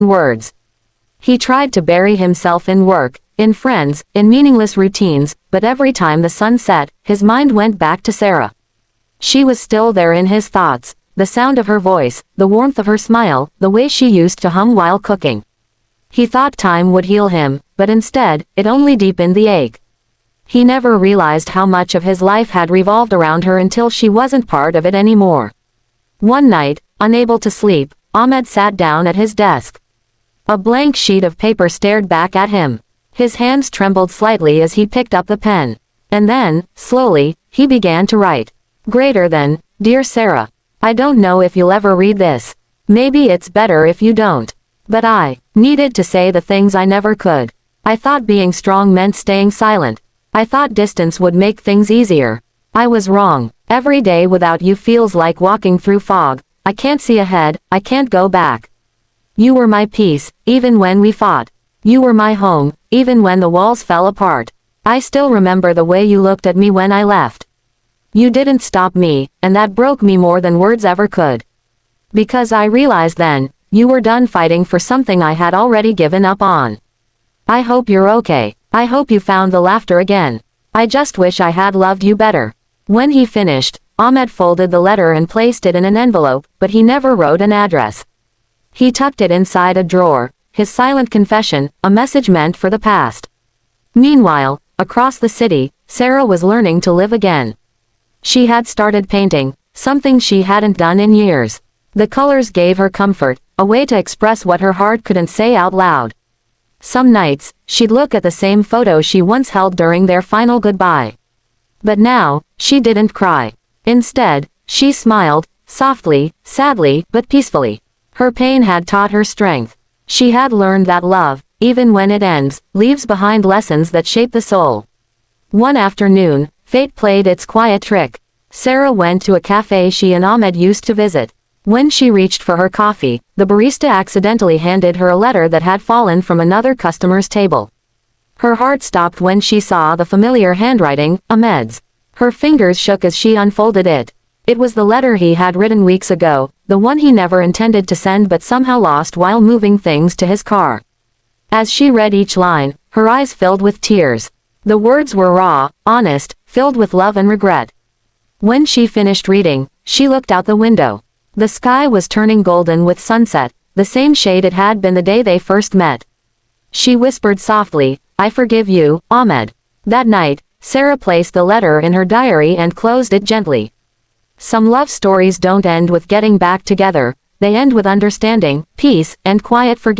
words. He tried to bury himself in work, in friends, in meaningless routines, but every time the sun set, his mind went back to Sarah. She was still there in his thoughts, the sound of her voice, the warmth of her smile, the way she used to hum while cooking. He thought time would heal him, but instead, it only deepened the ache. He never realized how much of his life had revolved around her until she wasn't part of it anymore. One night, unable to sleep, Ahmed sat down at his desk. A blank sheet of paper stared back at him. His hands trembled slightly as he picked up the pen. And then, slowly, he began to write. Greater than, Dear Sarah. I don't know if you'll ever read this. Maybe it's better if you don't. But I needed to say the things I never could. I thought being strong meant staying silent. I thought distance would make things easier. I was wrong. Every day without you feels like walking through fog. I can't see ahead, I can't go back. You were my peace, even when we fought. You were my home, even when the walls fell apart. I still remember the way you looked at me when I left. You didn't stop me, and that broke me more than words ever could. Because I realized then, you were done fighting for something I had already given up on. I hope you're okay. I hope you found the laughter again. I just wish I had loved you better. When he finished, Ahmed folded the letter and placed it in an envelope, but he never wrote an address. He tucked it inside a drawer, his silent confession, a message meant for the past. Meanwhile, across the city, Sarah was learning to live again. She had started painting, something she hadn't done in years. The colors gave her comfort, a way to express what her heart couldn't say out loud. Some nights, she'd look at the same photo she once held during their final goodbye. But now, she didn't cry. Instead, she smiled, softly, sadly, but peacefully. Her pain had taught her strength. She had learned that love, even when it ends, leaves behind lessons that shape the soul. One afternoon, fate played its quiet trick. Sarah went to a cafe she and Ahmed used to visit. When she reached for her coffee, the barista accidentally handed her a letter that had fallen from another customer's table. Her heart stopped when she saw the familiar handwriting, Ahmed's. Her fingers shook as she unfolded it. It was the letter he had written weeks ago, the one he never intended to send but somehow lost while moving things to his car. As she read each line, her eyes filled with tears. The words were raw, honest, filled with love and regret. When she finished reading, she looked out the window. The sky was turning golden with sunset, the same shade it had been the day they first met. She whispered softly, I forgive you, Ahmed. That night, Sarah placed the letter in her diary and closed it gently. Some love stories don't end with getting back together, they end with understanding, peace, and quiet forgiveness.